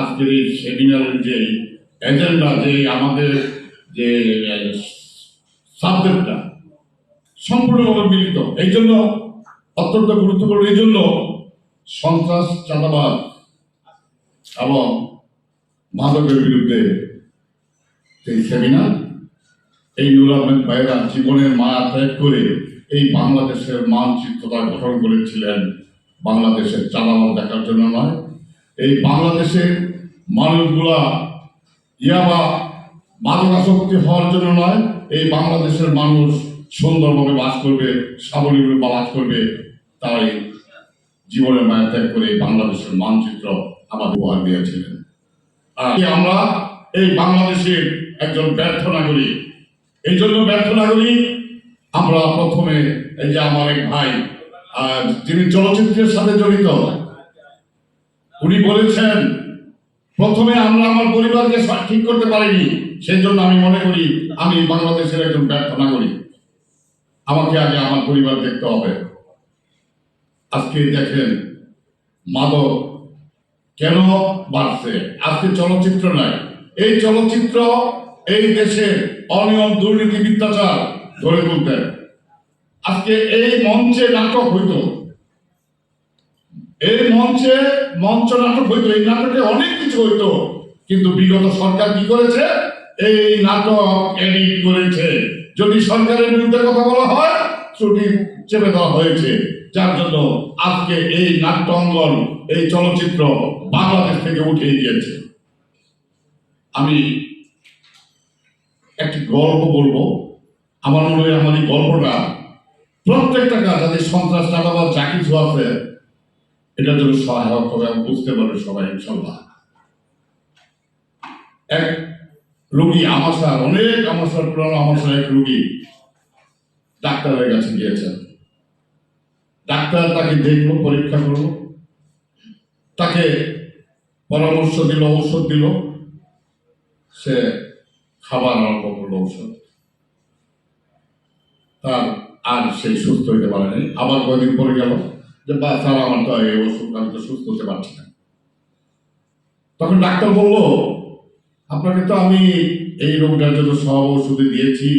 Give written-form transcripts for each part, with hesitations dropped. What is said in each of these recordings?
আজকের এই সেমিনারের যে এজেন্ডা, যে আমাদের যে সাবজেক্টটা সম্পূর্ণভাবে মিলিত, এই জন্য অত্যন্ত গুরুত্বপূর্ণ। এই জন্য সন্ত্রাস, চাঁদাবাদ এবং মাদকের বিরুদ্ধে এই সেমিনার, এই নুর আহমেদ ভাইয়েরা জীবনের মায়া ত্যাগ করে এই বাংলাদেশের মানচিত্রটা গঠন করেছিলেন বাংলাদেশের চাঁদাবাদ দেখার জন্য নয়, এই বাংলাদেশের মানুষগুলা ইয়াবা মাদকাসক্তি হওয়ার জন্য নয়, এই বাংলাদেশের মানুষ সুন্দরভাবে বাস করবে, স্বাবলম্বী বাস করবে, তাই জীবনের মায়া ত্যাগ করে বাংলাদেশের মানচিত্র আমাদের উপহার দিয়েছিলেন। আর আমরা এই বাংলাদেশের একজন ব্যর্থ নাগরিক। এই জন্য ব্যর্থ নাগরিক আমরা প্রথমে এই যে আমার এক ভাই যিনি চলচ্চিত্রের সাথে জড়িত, উনি বলেছেন প্রথমে আমরা আমার পরিবারকে ঠিক করতে পারিনি, সেই জন্য আমি মনে করি আমি বাংলাদেশের একজন ব্যর্থ নাগরিক, আমাকে আগে আমার পরিবার দেখতে হবে। আজকে দেখেন মাদক কেন বাড়ছে, আজকে চলচ্চিত্র নয়, এই চলচ্চিত্র এই দেশে অনিয়ম, দুর্নীতি, মিথ্যাচার ধরে তুলতেন। আজকে এই মঞ্চে নাটক হইতো, এই মঞ্চ নাটক হইতো, এই নাটকে অনেক কিছু হইতো, কিন্তু বিগত সরকার কি করেছে? এই নাটক এডিট করেছে। যদি সরকারের বিরুদ্ধে কথা বলা হয়, ত্রুটি চেপে দেওয়া হয়েছে, যার জন্য আজকে এই নাট্য অঙ্গন, এই চলচ্চিত্র বাংলাদেশ থেকে উঠে গিয়েছে। আমি একটি গল্প বলবো, আমার মনে হয় আমার এই গল্পটা প্রত্যেকটা কাজ যাতে সন্ত্রাস, চাঁদাবাদ যা কিছু আছে এটার জন্য সহায়ক হবে, বুঝতে পারবে সবাই ইনশাল্লাহ। এক রোগী আমাশার, অনেক আমাশার, পুরানো আমাশার এক রোগী ডাক্তারের কাছে গিয়েছেন। ডাক্তার তাকে দেখলো, পরীক্ষা করলো, তাকে পরামর্শ দিল, ঔষধ দিল, সে খাবার আরম্ভ করলো ঔষধ, তার আর সেই সুস্থ হইতে পারেনি। আবার কয়েকদিন পরে গেল যে বা স্যার আমার তো এই ওষুধ, আমি তো সুস্থ হতে পারছি না। তখন ডাক্তার বলল আপনাকে তো আমি এই রোগটার জন্য সব ওষুধে দিয়েছি,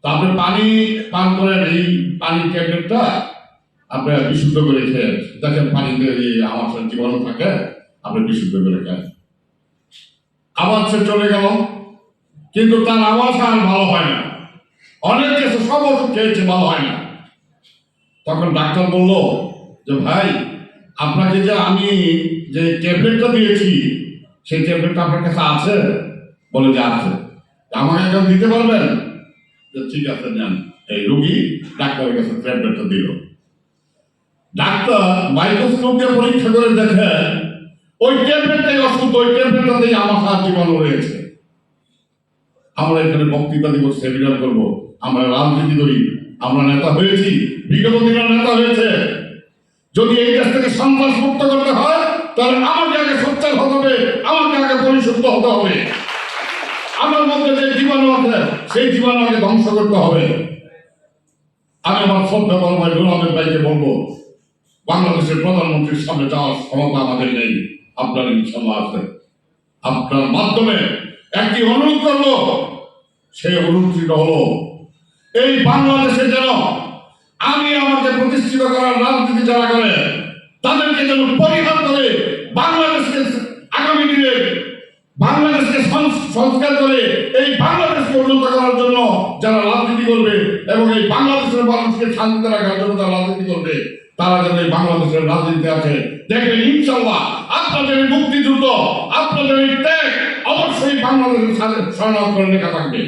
তা আপনি পানি পান করেন, এই পানির ট্যাবলেটটা আপনার বিশুদ্ধ করে খেয়ে দেখেন, পানিতে আমার জীবাণু থাকে, আপনি বিশুদ্ধ করে খান। আবার সে চলে গেল, কিন্তু তার আওয়াজ আর ভালো হয় না, অনেক কিছু সব ওষুধ খেয়েছে, ভালো হয় না। তখন ডাক্তার বলল যে ভাই, আপনাকে যে আমি যে ট্যাবলেটটা দিয়েছি সেই ট্যাবলেটটা আপনার কাছে আছে? বলে যে আছে। আমাকে এখন দিতে পারবেন? ঠিক আছে নেন। এই রোগী ডাক্তারের কাছে ট্যাবলেটটা দিল। ডাক্তার মাইক্রোস্কোপ দিয়ে পরীক্ষা করে দেখে ওই ট্যাবলেটটাই অসুস্থ, ওই ট্যাবলেটটাতেই আমার জীবাণু রয়েছে। আমরা এখানে বক্তৃতা দিব, সেমিনার করব, আমরা রাজনীতি করি, আমরা নেতা হয়েছি, বিগত দিনের নেতা হয়েছে। যদি এই দেশ থেকে সন্ত্রাস মুক্ত করতে হয় তাহলে আমাকে আগে সোচ্চার হতে হবে, আমাকে আগে পরিশুদ্ধ হতে হবে। আমার মধ্যে যে জীবাণু আছে সেই জীবাণু আগে ধ্বংস করতে হবে। আমি আমার শ্রদ্ধা বড় ভাই নুর আহমেদ ভাইকে বলবো, বাংলাদেশের প্রধানমন্ত্রীর সামনে যাওয়ার ক্ষমতা আমাদের নেই, আপনার ইনশাআল্লাহ আছে। আপনার মাধ্যমে একটি অনুরোধ করবো, সেই অনুরোধটা হলো এই বাংলাদেশে যেন আমি আমাকে প্রতিষ্ঠিত করার রাজনীতি যারা করে তাদেরকে যেন পরিহার করে বাংলাদেশকে আগামী দিনে বাংলাদেশকে সংস্কার করে এই বাংলাদেশকে উন্নত করার জন্য যারা রাজনীতি করবে এবং এই বাংলাদেশের মানুষকে শান্তিতে রাখার জন্য যারা রাজনীতি করবে, তারা যেন এই বাংলাদেশের রাজনীতি আছে। দেখবেন ইনশাআল্লাহ আপনাদের মুক্তিযুদ্ধ, আপনাদের ত্যাগ অবশ্যই বাংলাদেশের সাথে শরণার্থী লেখা থাকবে।